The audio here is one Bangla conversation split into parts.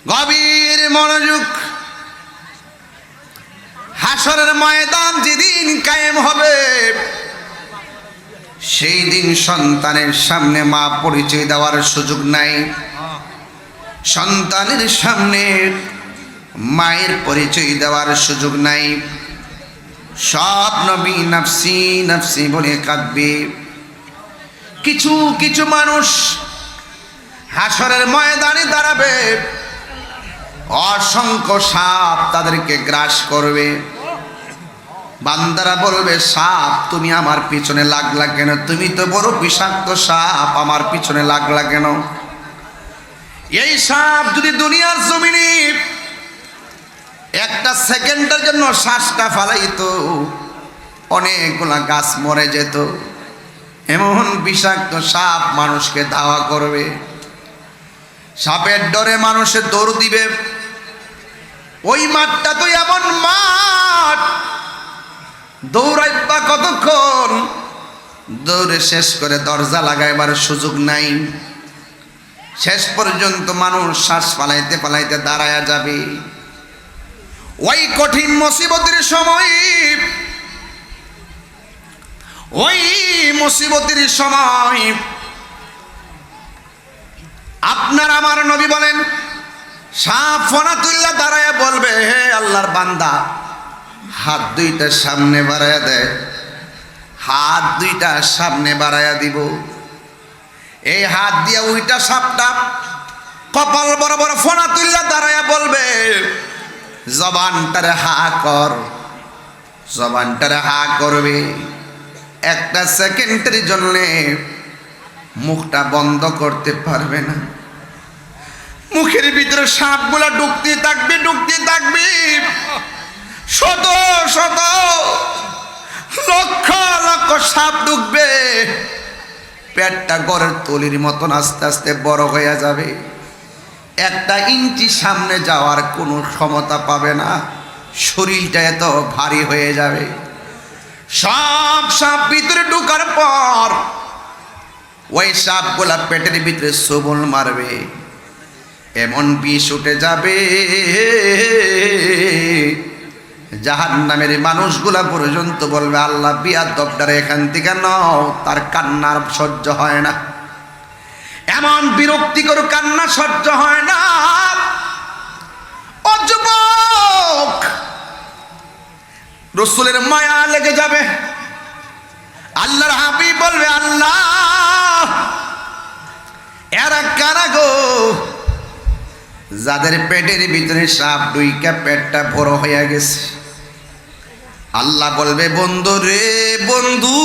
গভীর মনোযোগ। হাসরের ময়দান যেদিন কায়েম হবে, সেই দিন সন্তানের সামনে মা পরিচয় দেওয়ার সুযোগ নাই, সন্তানের সামনে মায়ের পরিচয় দেওয়ার সুযোগ নাই। সব নবী নাফসি নাফসি বলে কাঁদবে। কিছু কিছু মানুষ হাসরের ময়দানে দাঁড়াবে, অসংখ্য সাপ তাদেরকে গ্রাস করবে। বান্দারা বলবে, সাপ তুমি আমার পিছনে লাগলা কেন? তুমি তো বড় বিষাক্ত সাপ, আমার পিছনে লাগলা কেন? এই সাপ যদি দুনিয়ার জমিনে একটা সেকেন্ডের জন্য শ্বাসটা ফালাইতো, অনেকগুলা গাছ মরে যেত। এমন বিষাক্ত সাপ মানুষকে ধাওয়া করবে। সাপের ডরে মানুষের দৌড় দিবে। ওই মাঠটা তো এমন মাঠ, দৌড়াইবা কতক্ষণ? দৌড়ে শেষ করে দরজা লাগাইবার সুযোগ নাই। শেষ পর্যন্ত মানুষ শ্বাস ফালাইতে ফালাইতে দাঁড়ায়া যাবে। ওই কঠিন মুসিবতের সময়, ওই মুসিবতের সময় আপনার আমার নবী বলেন, সাপ ফনা তুল্লা দাঁড়ায় বলবে, হে আল্লাহর বান্দা, হাত দুইটা সামনে বাড়ায়া দেয়। হাত দুইটা সামনে বাড়ায়া দিব। এই হাত দিয়া ওইটা সাপটা কপাল বরাবর ফনা তুল্লা দাঁড়ায়া বলবে, জবানটারে হা কর। জবানটারে হা করবে। একটা সেকেন্ডের জন্য মুখটা বন্ধ করতে পারবে না। মুখের ভিতরে সাপগুলা ঢুকতে থাকবে, ঢুকতে থাকবে। শত শত লক্ষ লক্ষ সাপ ঢুকবে। পেটটা গড়ের তলির মতন আস্তে আস্তে বড় হয়ে যাবে। একটা ইঞ্চি সামনে যাওয়ার কোনো ক্ষমতা পাবে না। শরীরটা এত ভারী হয়ে যাবে। সব সাপ ভিতরে ঢুকার পর ওই সাপগুলা পেটের ভিতরে সবল মারবে। এমন বিষ উঠে যাবে, জাহান্নামের মানুষগুলা পর্যন্ত বলবে, আল্লাহ বিয়াদবটারে এখান থেকে নাও। তার কান্নার সহ্য হয় না। এমন বিরক্তিকর কান্না সহ্য হয় না। ও যুবক, রাসূলের মায়া লেগে যাবে। আল্লাহর হাবিব বলবে, আল্লাহ, এরা কারা গো? যাদের পেটের ভিতরে সাপ ঢুইকা পেটটা বড় হয়ে গেছে। আল্লাহ বলবে, বন্ধু রে বন্ধু,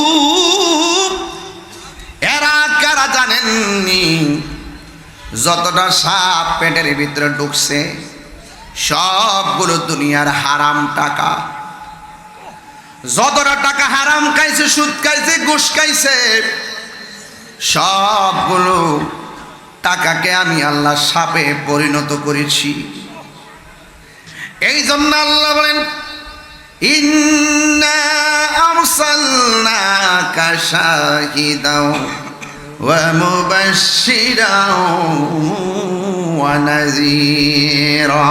এরা কারা জানেননি? যতটা সাপ পেটের ভিতরে ঢুকছে সবগুলো দুনিয়ার হারাম টাকা। যতটা টাকা হারাম খাইছে, সুদ খাইছে, ঘুষ খাইছে, সবগুলো টাকাকে আমি আল্লাহ সাপে পরিণত করেছি। এই জন্য আল্লাহ বলেন, ইন্না আরসালনাকা শাহিদাও ওয়া মুবাশশিরাও ওয়া নাযীরা।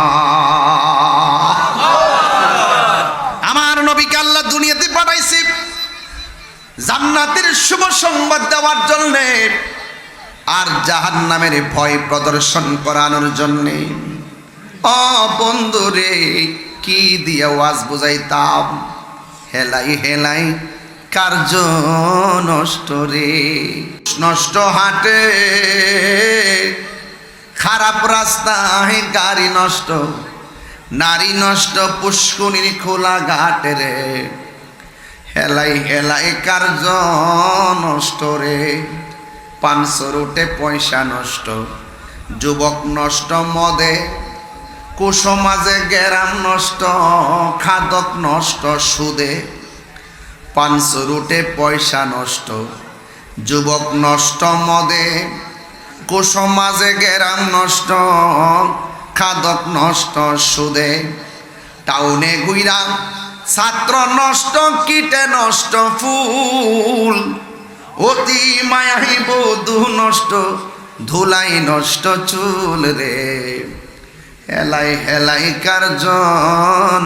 আমার নবীকে আল্লাহ দুনিয়াতে পাঠাইছে জান্নাতের শুভ সংবাদ দেওয়ার জন্য, আর জাহান্নামের ভয় প্রদর্শন করানোর জন্য। ও বন্ধু রে, কি দিয়ে ওয়াজ বুঝাইতাম? হেলাই হেলাই কার্য নষ্ট রে। নষ্ট হাটে, খারাপ রাস্তায় গাড়ি নষ্ট, নারী নষ্ট, পুষ্কুনির খোলা ঘাটে রে। হেলাই হেলাই কার্য নষ্ট রে। 500 রুটে পয়সা নষ্ট, যুবক নষ্ট মদে, কুসমাজে গেরাম নষ্ট, খাদক নষ্ট সুদে। 500 রুটে পয়সা নষ্ট, যুবক নষ্ট মদে, কুসমাজে গেরাম নষ্ট, খাদক নষ্ট সুদে। টাউনে ঘুইরা ছাত্র নষ্ট, কীটে নষ্ট ফুল, অতি মায়াই বধূ নষ্ট, ধুলাই নষ্ট চুল রে। হেলাই হেলাই কার্য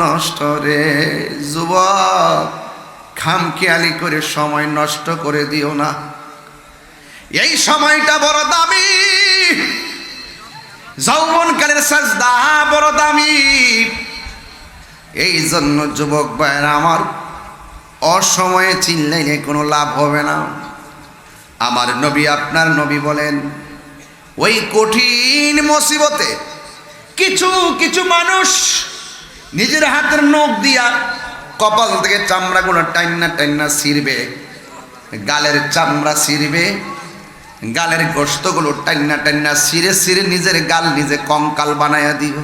নষ্ট রে যুবক, খামখেয়ালি করে সময় নষ্ট করে দিও না। এই সময়টা বড় দামি, যৌবনকালের সাজদা বড় দামি। এই জন্য যুবক ভাইরা আমার, অসময়ে চিল্লাইলে কোনো লাভ হবে না। আমার নবী, আপনার নবী বলেন, ওই কঠিন মুসিবতে কিছু কিছু মানুষ নিজের হাতের নখ দিয়া কপাল থেকে চামড়াগুলো টাইনা টাইনা ছিঁড়বে, গালের চামড়া ছিঁড়বে, গালের গোশতগুলো টাইনা টাইনা ছিঁড়ে ছিঁড়ে নিজের গাল নিজে কঙ্কাল বানায়া দিব।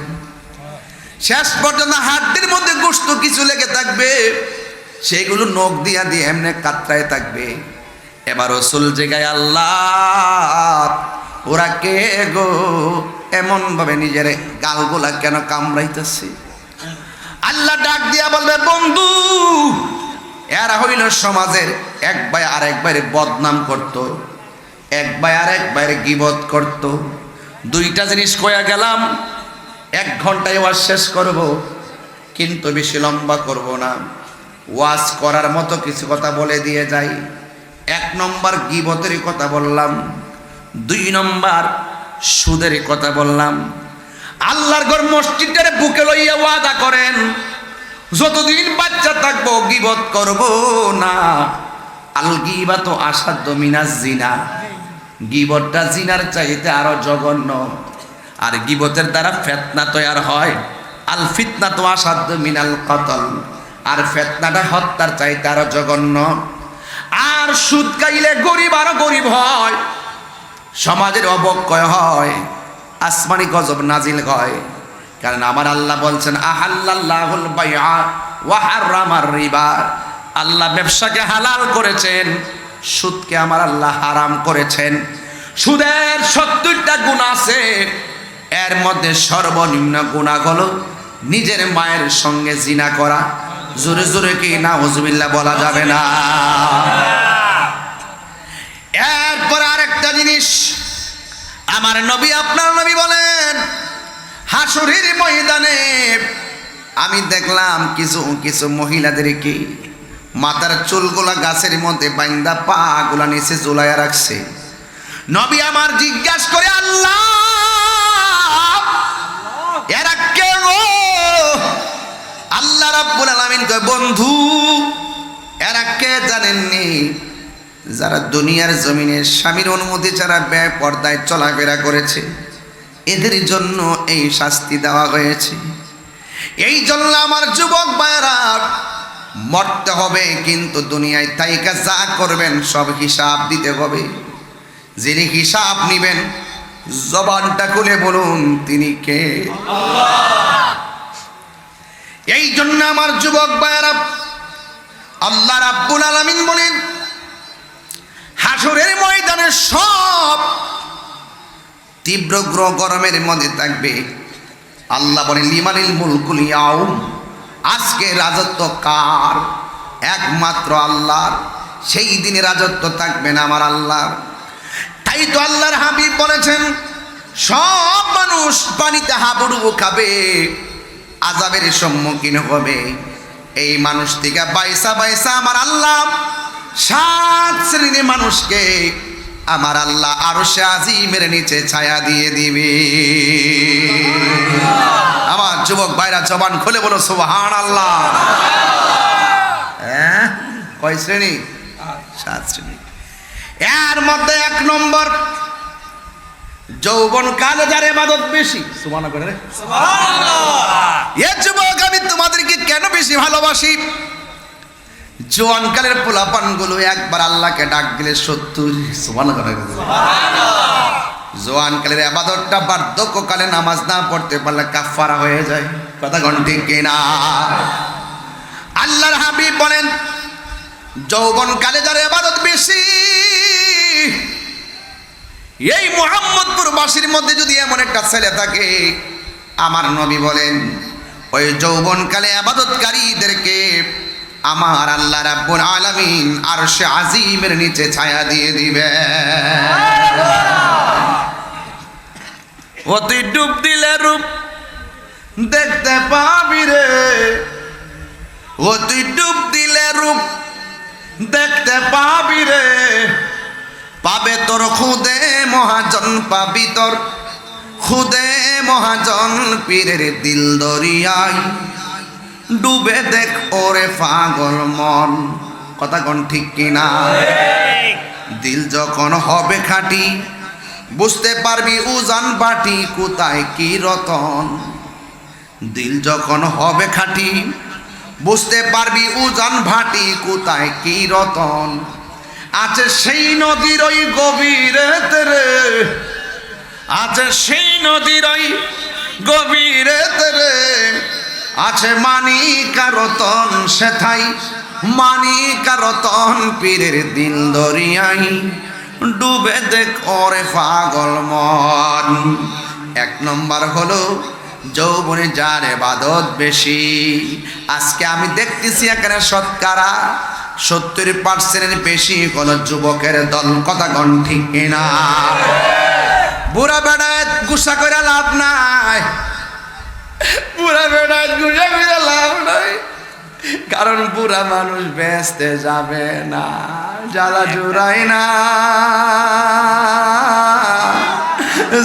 শেষ পর্যন্ত হাড্ডির মধ্যে গোশত কিছু লেগে থাকবে, সেগুলো নখ দিয়া দিয়ে এমনি কাতরায় থাকবে। এবার রসুল জায়গায়, আল্লাহ ওরা কে গো, এমন ভাবে নিজের গালগুলা কেন কামড়াইতেছে? আল্লাহ ডাক দিয়া বলবে, বন্ধু, এরা হইল সমাজের এক ভাই আরেক ভাইয়ের বদনাম করত, এক ভাই আরেক ভাইয়ের গীবত করত। দুইটা জিনিস কয়া গেলাম, 1 ঘন্টায় ওয়াজ শেষ করব, কিন্তু বেশি লম্বা করব না। ওয়াজ করার মতো কিছু কথা বলে দিয়ে যাই। 1 নম্বর গীবতের কথা বললাম, 2 নম্বর সুদের কথা বললাম। আল্লাহর ঘর মসজিদের বুকে লইয়া ওয়াদা করেন, যতদিন বাচ্চা থাকবো গীবত করব না। আল গীবাতু আসাদ্দু মিনাজ জিনা, গীবতটা জিনার চাইতে আরো জঘন্য। আর গীবতের দ্বারা ফিতনা তৈরি হয়। আল ফিতনাতু আসাদ্দু মিনাল কতল, আর ফিতনাটা হত্যার চাইতে আরো জঘন্য। আর সুদ খাইলে গরিব আরো গরিব হয়, সমাজের অবক্ষয় হয়, আসমানি গজব নাজিল হয়। কারণ আমার আল্লাহ বলছেন, আহাল্লাল্লাহুল বাইআ ওয়া হারামার রিবা, আল্লাহ ব্যবসাকে হালাল করেছেন, সুদকে আমার আল্লাহ হারাম করেছেন। সুদের 70টা গুনাহ আছে, এর মধ্যে সর্বনিম্ন গুনাহ হলো নিজের মায়ের সঙ্গে জিনা করা। জোরে জোরে কি নাউজুবিল্লাহ বলা যাবে না? এরপর আরেকটা জিনিস, আমার নবী, আপনার নবী বলেন, হাসরের ময়দানে আমি দেখলাম কিছু কিছু মহিলাদেরকে মাথার চুলগুলা গাছের মধ্যে বাইন্দা পা গুলা নিচে ঝুলাইয়া রাখছে। নবী আমার জিজ্ঞাসা করে, আল্লাহ এরা কে গো? আল্লাহ রাব্বুল আলামিন কয়, বন্ধু এরা কে জানেননি? যারা দুনিয়ার জমিনে স্বামীর অনুমতি ছাড়া বেপরদায় চলাফেরা করেছে, এদের জন্য এই শাস্তি দেওয়া হয়েছে। এই জন্য আমার যুবক ভাইরা, মরতে হবে, কিন্তু দুনিয়ায় তাইকা যা করবেন সব হিসাব দিতে হবে। যিনি হিসাব নিবেন, জবানটা খুলে বলুন তিনি কে? আল্লাহ। এই জন্য আমার যুবক ভাইরা, আল্লাহ রাব্বুল আলামিন বলেন, হাসরের ময়দানে সব তীব্র গরমের মধ্যে থাকবে। আল্লাহ বলেন, লিমানিল মুলকুল ইয়াউম, আজকে রাজত্ব কার? একমাত্র আল্লাহর। সেই দিনে রাজত্ব থাকবে না আমার আল্লাহর। তাই তো আল্লাহর হাবিব বলেছেন, সব মানুষ পানিতে হাবুডুবু খাবে, আযাবের সম্মুখীন হবে। এই মানুষ থেকে বাইসা বাইসা আমার আল্লাহ 7 শ্রেণীর মানুষকে আমার আল্লাহ আরশে আজিমের নিচে ছায়া দিয়ে দিবে। আমার যুবক ভাইরা জবান খুলে বলো সুবহানাল্লাহ। কয় শ্রেণী? 7 শ্রেণী। এর মধ্যে 1 নম্বর, যৌবন কালে যার ইবাদত বেশি। সুবহানাল্লাহ। এ যুবক, আমি তোমাদেরকে কেন বেশি ভালোবাসি? জোয়ানকালের পোলাপানগুলো একবার আল্লাহকে ডাক দিলে 70। সুবহানাল্লাহ। জোয়ানকালের ইবাদতটা বার্ধক্যকালে নামাজ না পড়তে পারলে কাফারা হয়ে যায়। কথা কোন ঠিক কিনা? আল্লাহর হাবিব বলেন, যৌবনকালে যার ইবাদত বেশি, এই মুহাম্মদপুর বাসীর মধ্যে যদি এমন একটা ছেলে থাকে, আমার নবী বলেন, ওই যৌবনকালে ইবাদতকারীদেরকে আমার আল্লাহ রাব্বুল আলামিন আরশে আজিমের নিচে ছায়া দিয়ে দিবে। ও তুই ডুব দিলে রূপ দেখতে পাবি রে, ও তুই ডুব দিলে রূপ দেখতে পাবি রে, পাবে তোর খুদে মহাজন, পাবি তোর খুদে মহাজন, পীরের দিল দরিয়ায় ডুবে দেখ ওরে পাগল মন। কথা কোন ঠিক কিনা? দিল যখন হবে খাঁটি বুঝতে পারবি উজান বাটি কোথায় কি রতন। দিল যখন হবে খাঁটি বুঝতে পারবি উজান ভাটি কোথায় কি রতন। আছে সেই নদীর ওই গভীরেতে রে, আছে সেই নদীর ওই গভীরেতে রে, আছে মানিকা রতন সেথাই মানিকা রতন, পীরের দিল দরিয়াই ডুবে দেখ ওরে পাগল মন। এক নম্বর হলো যৌবনে যার ইবাদত বেশি। আজকে আমি দেখতেছি এখানে শতকরা 70% বেশি কোন যুবকের দল। কথা কোন ঠিক কিনা? বুড়া বেড়ায় গুসা করে লাভ নাই, বুড়া বেড়ায় গুসা করে লাভ নাই, কারণ বুড়া মানুষ বেচতে যাবে না, জ্বালা জোড়ায় না,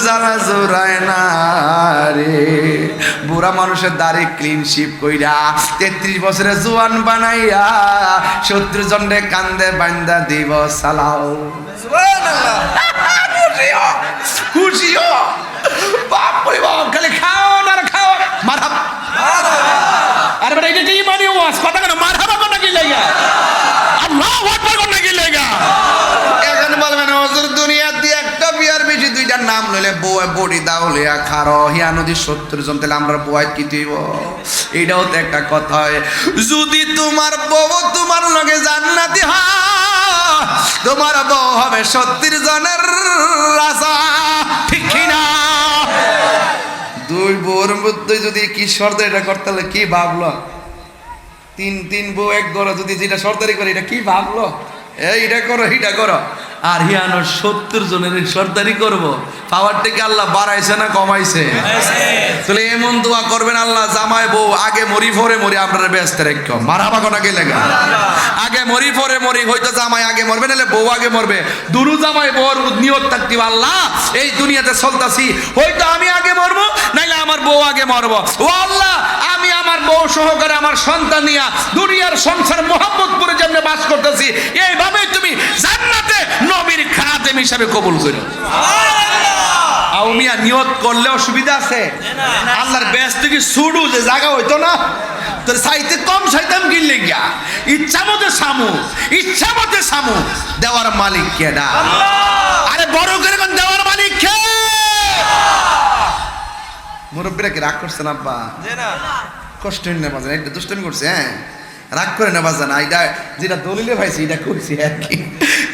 জ্বালা জোড়ায় না রে। বুড়া মানুষের দাড়ি ক্লিন শিপ কইরা 33 বছরে জোয়ান বানাইয়া 70 জনরে কান্দে বান্দা দিব সালাও। খুশি হো বাপ রে বাপ, খালি খাও না খাও মারহাবা। আরে বেটা এটা কি মানে ওয়াজ? কথা কেন মারহাবা কোন কি লাগা? আল্লাহু আকবার কোন কি লাগা? এখন বলবেন হুজুর দুনিয়াতে একটা বিয়ার বেশি দুইটার নাম লইলে বউ বডি দাও লিয়া খারো হিয়া নদী 70 জন, তাহলে আমরা বউ কি দিব? এটাও তো একটা কথা হয়। যদি তোমার বউ তোমার লগে জান্নাতি হয়, তোমার বউ হবে 70 জনের রাজা, ঠিক কি না? দুই বউর মধ্যে যদি কি সর্দার এটা করতে হলে কি ভাবলো? তিন বউ এক ঘরে যদি যেটা সর্দারি করে এটা কি ভাবলো? এইটা করো এইটা করো, আর হিয়ানো 70 জনের সর্দারি করবো। পাওয়ারটা কি আল্লাহ বাড়াইছে না কমাইছে? তাহলে এমন দোয়া করবেন, আল্লাহ জামাই বউ আগে মরি পরে মরি আপনারা ব্যস্ত রেখো। মারহাবা কোন কি লাগে? আগে মরি পরে মরি, হয়তো জামাই আগে মরবে নাহলে বউ আগে মরবে। দুরু জামাই বউর নিয়ত থাকতে আল্লাহ এই দুনিয়াতে চলতাছি, হয়তো আমি আগে মরবো নাইলে আমার বউ আগে মরবো। ও আল্লাহ, আমি আমার বউ সহকারে আমার সন্তান নিয়া দুনিয়ার সংসার মোহাম্মদ করে যেমনে বাস করতেছি, এইভাবে তুমি জান্নাতে নবীর খাদেম হিসাবে কবুল করো। আউমিয়া নিয়ত করলে অসুবিধা আছে? আল্লাহর ব্যস্ত কি সুডু যে জায়গা হইতো না, তোর সাইতে কম সাইতাম কিনলে গিয়া ইচ্ছা মতে সামু, ইচ্ছা মতে সামু। দেওয়ার মালিক কেডা? আরে বড় করে কোন দেওয়ার মালিক কে? মুরব্বীরা কি রাগ করছেন আব্বা? কষ্ট না বাজান, একটা দুষ্টামি করছে। হ্যাঁ রাগ করে না বাজান, এটা যেটা দলিলে ভাইছি এটা করছি আর কি,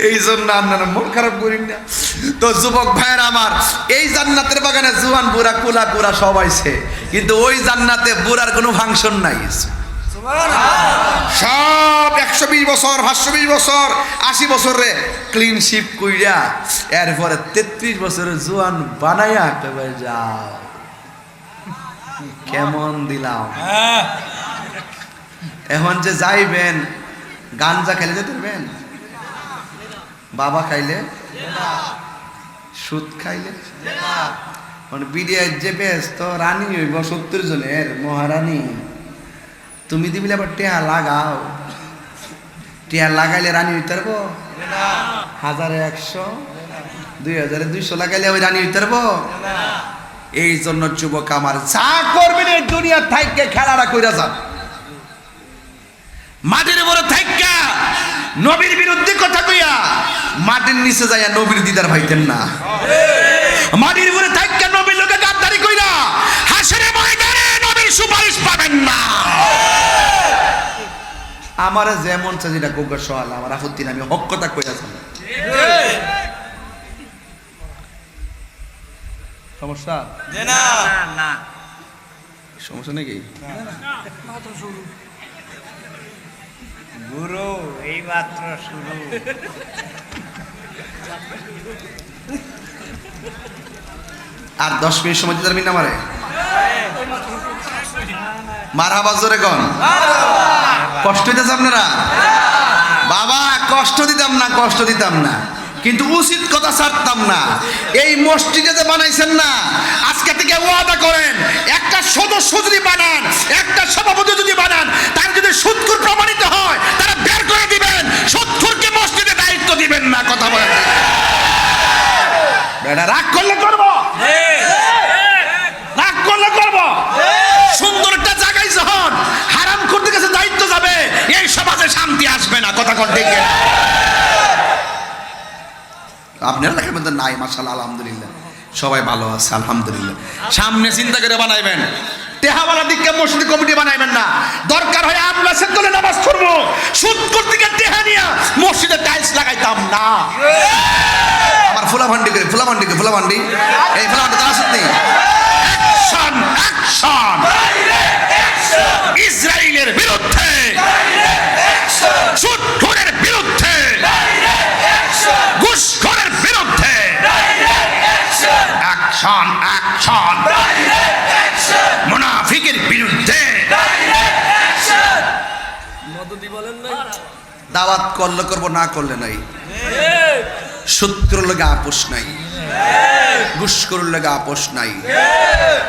এই জন্য আপনারা মন খারাপ করেন না। তো যুবক ভাইয়ের আমার, এই জান্নাতের বাগানে জুয়ান বুড়া কুলা কুড়া সব আইছে, কিন্তু ওই জান্নাতে বুড়ার কোনো ফাংশন নাই। সব 120 বছর 520 বছর 80 বছরে ক্লিন শিপ কইরা এরপরে 33 বছরের জুয়ান বানাইয়া একেবারে যাও। কেমন দিলাম? এখন যে যাইবেন, গাঞ্জা খাইলে যেতে পারবেন? বাবা খাইলে? সুদ খাইলে? বিডিআই যে ব্যস্ত রানী হইব 70 জনের মহারানী, তুমি দিবিলে আবার টেহা লাগাও। টেহা লাগাইলে রানী হইতে পারবো? 1100 2200 লাগাইলে ওই রানী হইতে পারবো? এই জন্য যুবক আমার, যা করবেন এই দুনিয়া থাইকে খেলাটা কইরা যান। মাটির উপরে থাইকা নবীর বিরুদ্ধে কথা কইয়া মাটির নিচে যাইয়া নবীর দিদার ভাইতেন না। মাটির উপরে থাইকা নবীর লোকে গাদ্দারি কইরা হাসরে ময়দানে নবীর সুপারিশ পাবেন না। আমারে যেমন চাই যেটা গোগর সওয়াল, আমার আপত্তি না, আমি হক কথা কইরা যাব। সমস্যা না না, সমস্যা নাকি? গুরু এই মাত্র শুরু। আর 10 মিনিট সময় দিতে পারবি না আমারে? মারহাবা জোরে কোন কষ্ট হইতেছে আপনারা বাবা কষ্ট দিতাম না কিন্তু উচিত কথা ছাড়তাম না এই মসজিদে যে বানাইছেন না আজকে থেকে ওয়াদা করেন একটা সদস্য যদি বানান একটা সভাপতি যদি বানান তার যদি সুদখোর প্রমাণিত হয় তারা বের করে দিবেন সুদখোরকে মসজিদে দায়িত্ব দিবেন না কথা বলেন বেটা রাগ করলে করবো সুন্দর একটা জায়গায় যখন হারাম করতে গেছে দায়িত্ব যাবে এই সমাজে শান্তি আসবে না কথা কোন ঠিক আপনারা লেখার মধ্যে নাই মাশাআল্লাহ আলহামদুলিল্লাহ সবাই ভালো আছে আলহামদুলিল্লাহ সামনে চিন্তা করে বানাইবেন টেহাওয়ালা দিককে মসজিদ কমিটি বানাইবেন না দরকার হয় আমরা সেতলে নামাজ পড়বো সুদ করতে গিয়ে টেহা নিয়া মসজিদে টাইলস লাগাইতাম না আমার ফুলাভান্ডি এই ফুলাভান্ডি তারা সত্যি অ্যাকশন ইসরায়েলের বিরুদ্ধে সুদখোরের বিরুদ্ধে ঘুষখোরের বিরুদ্ধে অ্যাকশন মুনাফিকের বিরুদ্ধে দাওয়াত করলে করবো না করলে নাই সুদখোর লগে আপোষ নাই ঘুষখোরের লগে আপোষ নাই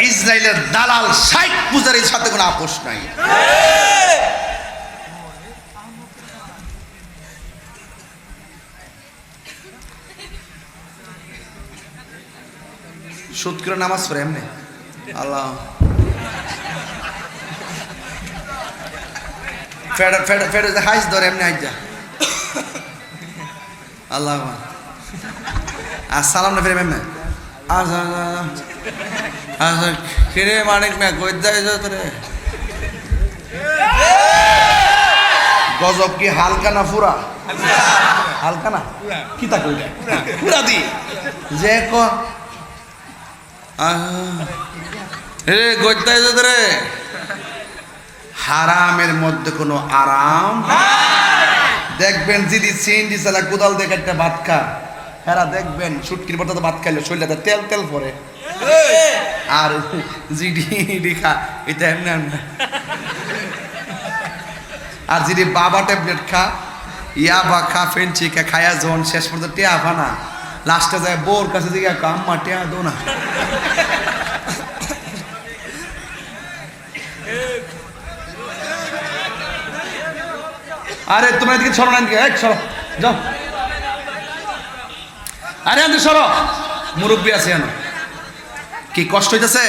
ইসরায়েলের দালাল শাইখ পূজারীর সাথে কোনো আপোষ নাই সুদ করে নামাজ পড়ে এমনি আল্লাহ ফেডে হাইস ধরে এমনি আইজা আল্লাহ আর সালাম না ফেরে এমনি আচ্ছা কিরে মানিক মে কই যায় তোরে গজব কি হালকা না পুরা হালকা না কি তা কই পুরা দি যে ক রে গইতাই রে হারামের মধ্যে কোনো আরাম দেখবেন যদি সিএনজি চালা কোদাল দেখে একটা ভাত খা হেরা দেখবেন সুটকির পর ভাত খাইলে শরীরটা তেল পরে আর জিডি খা এটা এমনি আর যদি বাবা ট্যাবলেট খা ইয়াবা খা ফেন্সি খা খায়া যখন শেষ পর্যন্ত টেয়া ফানা লাস্টে যায় বোর কাছে দিকে আম্মা টেয়া দো না আরে তোমরা এদিকে সরো না এক সরো যাও আরে আনতে সরো মুরব্বী আছে কেন কি কষ্ট হইতেছে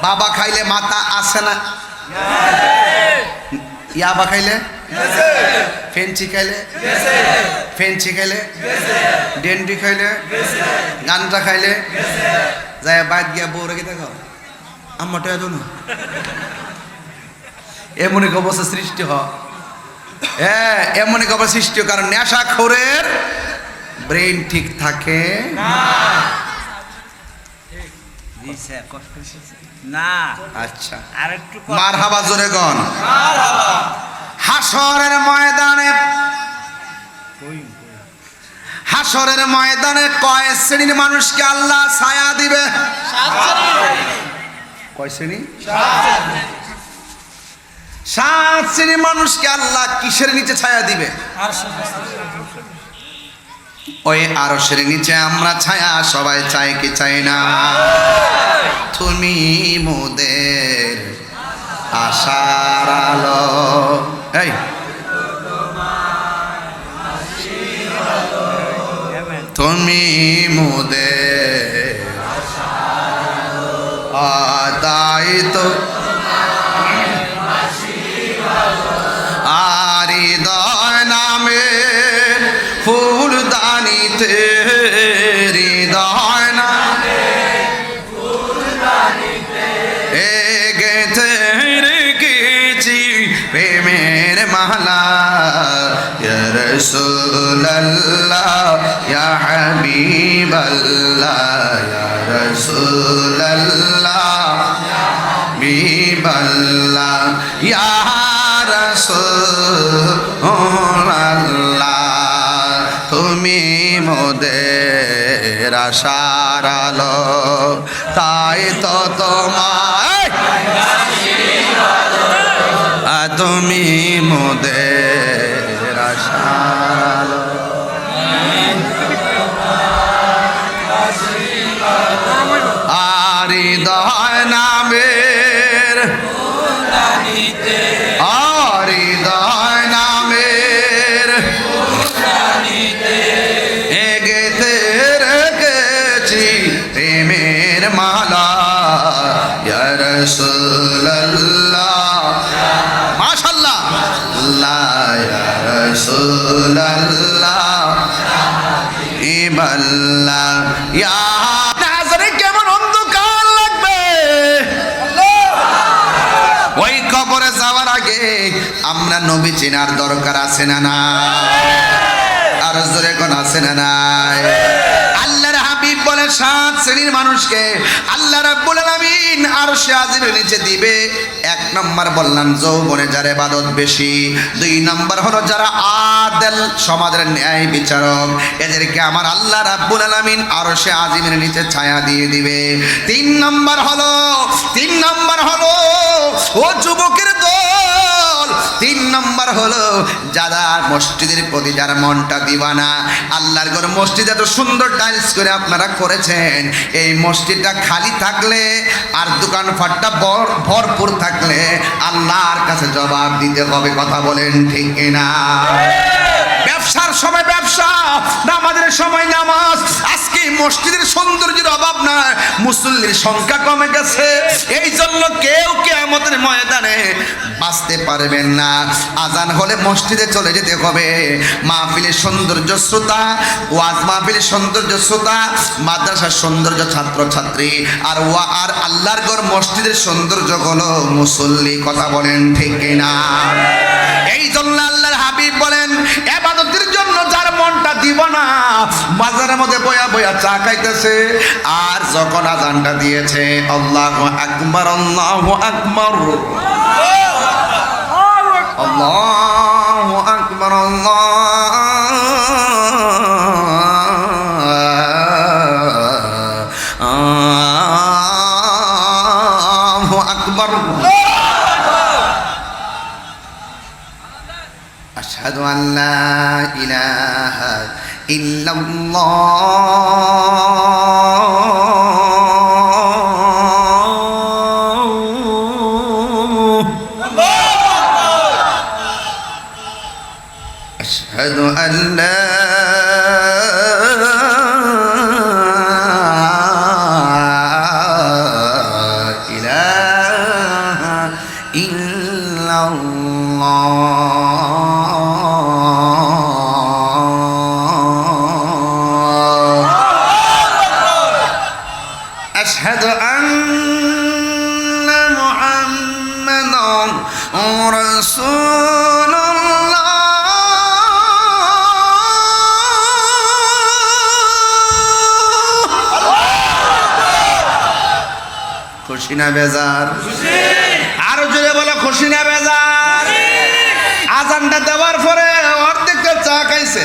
বাবা খাইলে মাথা আসে না ইয়াবা খাইলে ফেন্সি খাইলে ডেন্ডি খাইলে গাঞ্জা খাইলে যায় বাদ গিয়া বউ রেখে দেখো আম্মাটা এত না এমন এক অবস্থা সৃষ্টি হ্যাঁ এমন এক অবস্থা সৃষ্টি কারণ নেশাখোরের ব্রেন ঠিক থাকে না আচ্ছা আর একটু মারহাবা জোরে গন হাসরের ময়দানে কয় শ্রেণীর মানুষকে আল্লাহ ছায়া দিবে কয় শ্রেণী 7 শ্রেণীর মানুষকে আল্লাহ কিসের নিচে ছায়া দিবে ওই আরশের নিচে আমরা ছায়া সবাই চাই কি চাই না তুমি মোদের আশার আলো এই তুমি মোদের আদায় তো হৃদয় নামে ফুলদানিতে হৃদয় নামে গেথে রেখেছি প্রেমের মালা ইয়া রাসূলুল্লাহ ইয়া হাবিবাল্লাহ ইয়া রাসূলুল্লাহ ইয়া হাবিবাল্লাহ ইয়া রাসূলুল্লাহ তুমি মোদের আশার আলো তাই তো তোমায় হৃদয় নামের হৃদয় নামের এগেতে রেখেছি প্রেমের মালা ইয়া রাসূলুল্লাহ মাশাআল্লাহ ইয়া রাসূলুল্লাহ ইবাল্লাহ ইয়া নাজরে কেমন অন্ধকার লাগবে ওই কবরে যাওয়ার আগে আমরা নবী চেনার দরকার আছে না না আর জোরে কোন আছে না নাই আল্লাহর হাবিব বলে 7 শ্রেণীর মানুষকে আল্লাহ রাব্বুল আলামিন আরশে আজিমের নিচে দিবে। 1 নাম্বার বললাম যৌবনে যার ইবাদত বেশি, 2 নাম্বার হলো যারা আদেল সমাজের ন্যায় বিচারক, এদেরকে আমার আল্লাহ রাব্বুল আলামিন আরশে আজিমের নিচে ছায়া দিয়ে দিবে। 3 নাম্বার হলো ও যুবকের দল, 3 নাম্বার হলো যারা মসজিদের প্রতি যার মনটা দিবানা। আল্লাহর ঘর মসজিদ এত সুন্দর টাইলস করে আপনারা করেছেন, এই মসজিদটা খালি থাকলে আর দোকানপাটটা ভরপুর থাকলে আল্লাহর কাছে জবাব দিতে হবে। কথা বলেন ঠিক কিনা? ব্যবসার সময় ব্যবসা, নামাজের সময় নামাজ। আজকে মসজিদের সৌন্দর্যের অভাব না, মুসল্লির সংখ্যা কমে গেছে, এই জন্য কেউ কিয়ামতের ময়দানে বাঁচতে পারবেন না। আজান হলে মসজিদে চলে যেতে হবে। মাহফিলের সৌন্দর্য শ্রোতা, ওয়াজ মাহফিলের সৌন্দর্য শ্রোতা, মাদ্রাসার সৌন্দর্য ছাত্র ছাত্রী, আর আল্লাহর ঘর মসজিদের সৌন্দর্য হলো মুসল্লি। কথা বলেন ঠিক কিনা? এই জন্য আল্লাহর হাবিব বলেন ইবাদতের জন্য যার মনটা দিব না, বাজারের মধ্যে বয়া বয়া চা খাইতেছে, আর যখন আজানটা দিয়েছে আল্লাহু আকবার আল্লাহু আকবার আল্লাহু আকবার আল্লাহু আকবার আশহাদু আল্লা ইলাহা ইল্লাল্লাহ আশহাদু আল্লা ইলাহা ইল্লাল্লাহ আশহাদু আন্না মুহাম্মাদান রাসূলুল্লাহ। খুশি না বেজার? আরো জোরে বলো খুশি না বেজার? আজানটা দেওয়ার পরে অর্ধেকটা চা খাইছে।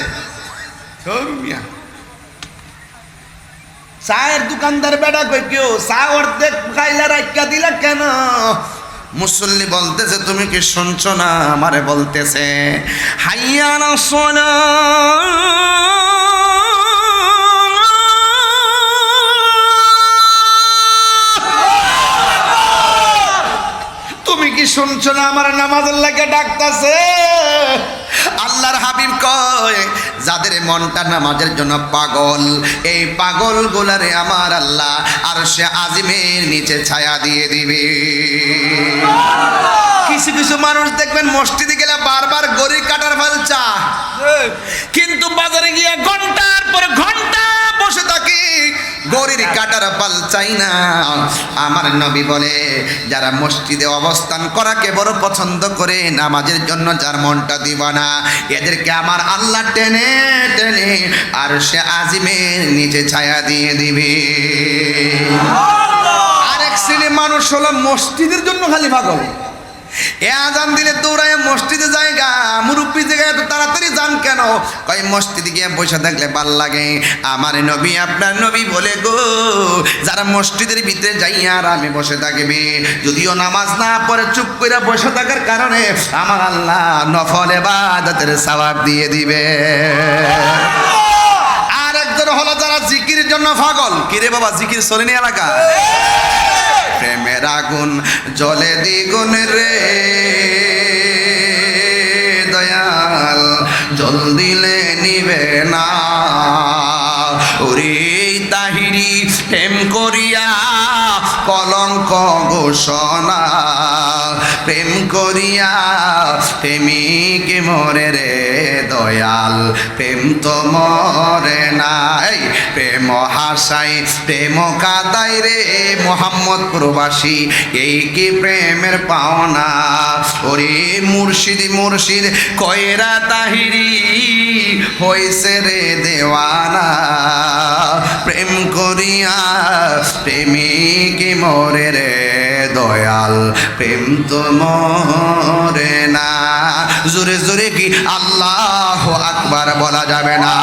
চায়ের দোকানদার বেটা কই কেউ চা অর্ধেক খাইলা রাখা দিলা কেন? মুসল্লি বলতেছে তুমি কি শুনছো না? আমারে বলতেছে হাইয়া আলা সালাহ, তুমি কি শুনছো না? আমার নামাজের লাগে ডাকতেছে। আল্লাহর হাবিব কয় যাদের মনটা নামাজের জন্য পাগল, এই পাগল গুলারে আমার আল্লাহ আরশে আজিমের নিচে ছায়া দিয়ে দিবে। কিছু কিছু মানুষ দেখবেন মসজিদে গেলে বারবার গড়ি কাটার ফল চা, কিন্তু বাজারে গিয়ে ঘন্টার পর ঘন্টা বসে থাকি, গড়ির কাটার পাল চাই না। আমার নবী বলে যারা মসজিদে অবস্থান করাকে বড় পছন্দ করে, নামাজের জন্য যার মনটা দিবা না, এদেরকে আমার আল্লাহ টেনে টেনে আরশে আজিমের নিচে ছায়া দিয়ে দিবে। আরেক শ্রেণীর মানুষ হলো মসজিদের জন্য খালি পাগল। আজান দিলে দৌড়ায় মসজিদে জায়গা, মুরব্বী জায়গায় এত তাড়াতাড়ি যান কেন? কয় মসজিদে গিয়ে বসে থাকলে ভাল লাগে। আমার নবী আপনার নবী বলে গো, যারা মসজিদের ভিতরে যাইয়া আর আমি বসে থাকবে, যদিও নামাজ না পড়ে চুপ করে বসে থাকার কারণে আমার আল্লাহ নফল ইবাদতের সওয়াব দিয়ে দিবে। আর একজন হলো যারা জিকিরের জন্য পাগল। কিরে বাবা জিকির চলেনি এলাকা? প্রেমের আগুন জ্বলে দ্বিগুণ রে দয়াল, জল দিলে নিবে না। ওরে তাহিরি প্রেম করিয়া কলঙ্ক ঘোষণা, প্রেম করিয়া প্রেমিক মরে রে দয়াল, প্রেম তো মরে নাই। প্রেম হাসাই প্রেম কাদাই রে মোহাম্মদ প্রবাসী, এই কি প্রেমের পাওনা। ওরে মুর্শিদ মুর্শিদ কয়রা তাহিরি হইছে রে দেওয়ানা, প্রেম করিয়া প্রেমিক মরে রে দয়াল, প্রেম তো মরে না। জোরে জোরে কি আল্লাহু আকবার বলা যাবে না?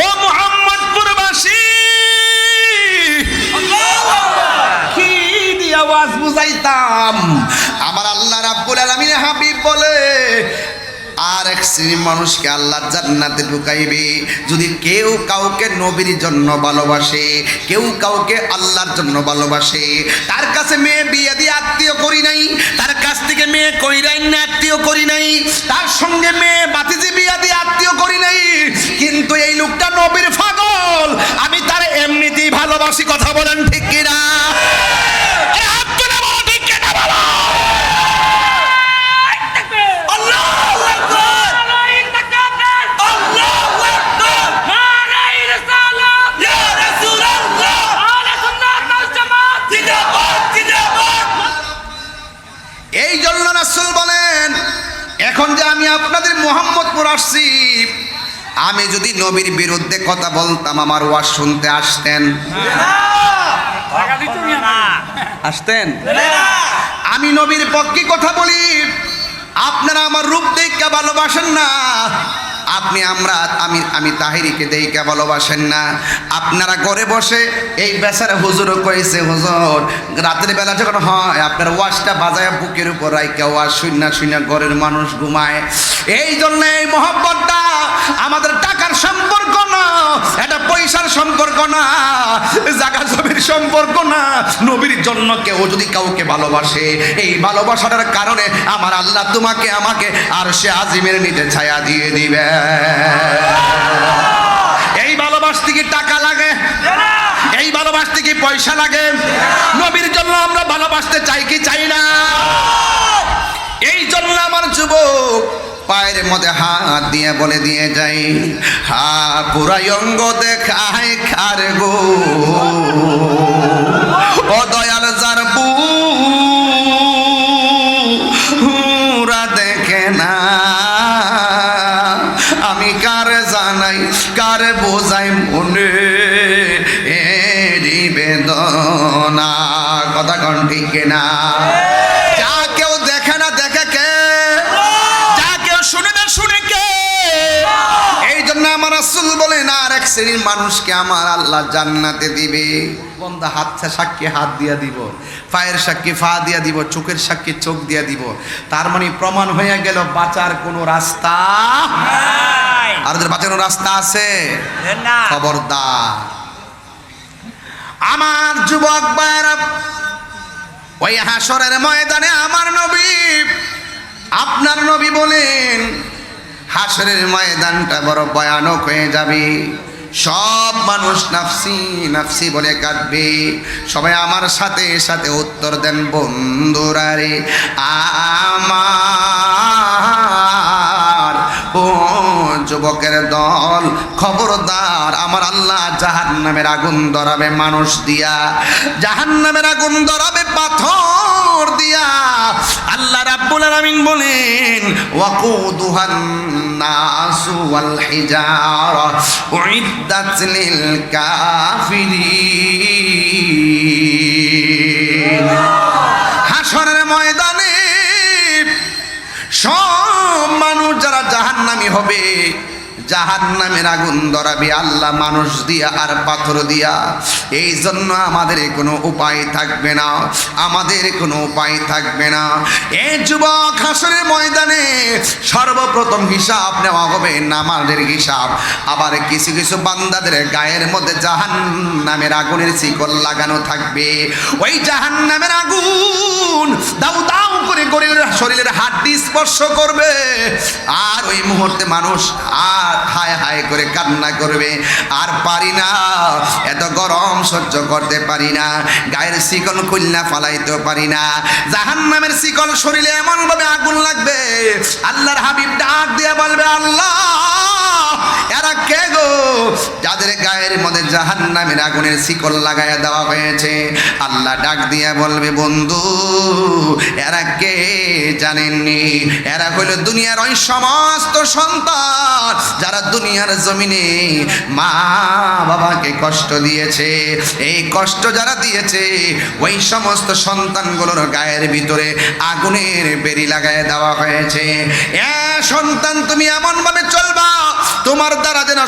ও মোহাম্মদ প্রবাসী, কি দিয়ে আওয়াজ বুঝাইতাম? আমার আল্লাহ রাব্বুল আলামিন হাবিব বলে আর এক শ্রেণীর মানুষকে আল্লাহ জান্নাতে ঢুকাইবে যদি কেউ কাউকে নবীর জন্য ভালোবাসে, কেউ কাউকে আল্লাহর জন্য ভালোবাসে। তার কাছে মেয়ে বিয়ে দিয়ে আত্মীয় করি নাই, তার কাছ থেকে মেয়ে কইরাই না আত্মীয় করি নাই, তার সঙ্গে মেয়ে বাতিজি বিয়ে দিয়ে আত্মীয় করি নাই, কিন্তু এই লোকটা নবীর পাগল, আমি তার এমনিতেই ভালোবাসি। কথা বলেন ঠিক কিনা? এই জন্য রাসূল বলেন, এখন যে আমি আপনাদের মুহাম্মদপুর আসছি, আমি যদি নবীর বিরুদ্ধে কথা বলতাম আমার ওয়াজ শুনতে আসতেন? আসতেন? আমি নবীর পক্ষে কথা বলি, আপনারা আমার রূপ দেখে ভালোবাসেন না, আমি তাহিরিকে দেখে ভালোবাসেন না। আপনারা ঘরে বসে এই বেচারা হুজুরও কইছে, হুজুর রাতের বেলা যখন হয় আপনার ওয়াজটা বাজায় বুকের উপর রাইকা ওয়াজ শুইনা শুইনা ঘরের মানুষ ঘুমায়। এই জন্য এই মহব্বতটা আমাদের টাকার সম্পর্ক না, এটা পয়সার সম্পর্ক না, জায়গা জমির সম্পর্ক না। নবীর জন্য কেউ যদি কাউকে ভালোবাসে, এই ভালোবাসাটার কারণে আমার আল্লাহ তোমাকে আমাকে আর সে আজিমের নিচে ছায়া দিয়ে দিবে। এই ভালোবাসতে কি টাকা লাগে? এই ভালোবাসতে কি পয়সা লাগে? নবীর জন্য আমরা ভালোবাসতে চাই কি চাই না? এই জন্য আমার যুবক পায়ের মধ্যে হাত দিয়ে বলে দিয়ে যাই, হা পুরাই অঙ্গ দেখায় খার গো ও দয়াল যার পুরা দেখে না, আমি কার জানাই কার বোঝাই মনে এরি বেদনা। কথা কোন ঠিক না? যা কেউ দেখে না দেখে কে? যা কেউ শুনে না শুনে কে? এই জন্য আমার রাসূল বলেন আর এক শ্রেণীর মানুষকে আমার আল্লাহ জান্নাতে দিবে। বন্দা হাতটা সাক্ষী হাত দিয়া দিব, পায়ের সাক্ষী পা দিয়া দিব, চোখের সাক্ষী চোখ দিয়া দিব। তার মানে প্রমাণ হয়ে গেল বাঁচার কোনো রাস্তা নাই। আর ওদের বাঁচানোর রাস্তা আছে? খবরদার আমার যুবক ভাইরা, ওই হাসরের ময়দানে আমার নবী আপনার নবী বলেন হাসরের ময়দানটা বড় ভয়ানক হয়ে যাবে। সব মানুষ নাফসি নাফসি বলে কাঁদবে। সবাই আমার সাথে সাথে উত্তর দেন, বন্ধুরা রে আমার ও যুবকের দল, খবরদার আমার আল্লাহ জাহান্নামের আগুন ধরাবে মানুষ দিয়া, জাহান্নামের আগুন ধরাবে পাথর দিয়া। আল্লাহ রাব্বুল আলামিন বলেন ওয়াকুদুহান নাসু ওয়াল হিজারা উইদ্দাত লিল কাফিরিন। হাসরের ময়দানে সব মানুষ যারা জাহান্নামী হবে, জাহান্নামের আগুন ধরাবে আল্লাহ মানুষ দিয়া আর পাথর দিয়া। এই জন্য আমাদের কোনো উপায় থাকবে না, আমাদের কোনো উপায় থাকবে না। এই যুবক, হাসরের ময়দানে সর্বপ্রথম হিসাব নেওয়া হবে নামাজের হিসাব। আবার কিছু কিছু বান্দাদের গায়ের মধ্যে জাহান্নামের আগুনের শিকল লাগানো থাকবে। ওই জাহান্নামের আগুন দাউ দাউ করে শরীরের হাড্ডি স্পর্শ করবে। আর ওই মুহূর্তে মানুষ আর হায় হায় করে কান্না করবে, আর পারি না, এত গরম সহ্য করতে পারি না, গায়ের শিকল খুলনা ফালাইতেও পারি না। জাহান্নামের শিকল শরীরে এমন ভাবে আগুন লাগবে, আল্লাহর হাবিব ডাক দিয়ে বলবে, আল্লাহ এরা কে গো যাদের গায়ের মধ্যে জাহান্নামের আগুনের শিকল লাগাইয়া দেওয়া হয়েছে? আল্লাহ ডাক দিয়ে বলবে, বন্ধু এরা কে জানেননি? এরা হইল দুনিয়ার ওই সমস্ত সন্তান যারা দুনিয়ার জমিনে মা বাবাকে কষ্ট দিয়েছে। এই কষ্ট যারা দিয়েছে ওই সমস্ত সন্তানগুলোর গায়ের ভিতরে আগুনের বেরি লাগায় দেওয়া হয়েছে। এ সন্তান, তুমি এমন ভাবে চলবা তোমার দ্বারা যেন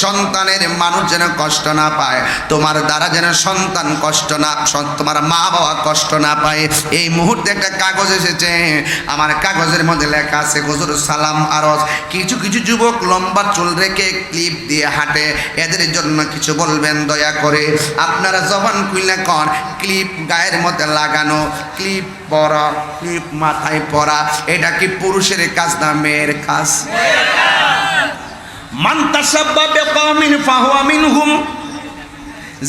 সন্তানের মানুষ যেন কষ্ট না পায়, তোমার দ্বারা যেন সন্তান কষ্ট না, তোমার মা বাবা কষ্ট না পায়। এই মুহূর্তে একটা কাগজ এসেছে, আমার কাগজের মধ্যে লেখা আছে হুজুর সালাম আরজ। কিছু কিছু যুবক লম্বা চুল রেখে ক্লিপ দিয়ে হাঁটে, এদের জন্য কিছু বলবেন দয়া করে? আপনারা জবান খুললে কন, ক্লিপ গায়ের মধ্যে লাগানো, ক্লিপ পরা, ক্লিপ মাথায় পরা, এটা কি পুরুষের কাজ না মেয়ের কাজ? মান তাসাব্বা বিকওমিন ফাহুয়া মিনহুম।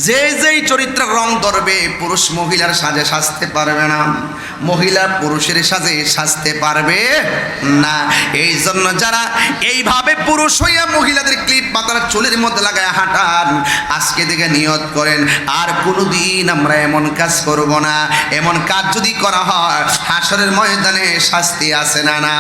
যে যেই চরিত্রের রং ধরবে, পুরুষ মহিলার সাজে সাজতে পারবে না, মহিলা পুরুষের সাজে সাজতে পারবে না। এই জন্য যারা এইভাবে পুরুষ হইয়া মহিলাদের ক্লিপ মাথার চুলের মধ্যে লাগায় হাঁটান, আজকে থেকে নিয়ত করেন আর কোনোদিন আমরা এমন কাজ করব না। এমন কাজ যদি করা হয় হাসরের ময়দানে শাস্তি আছে না? না।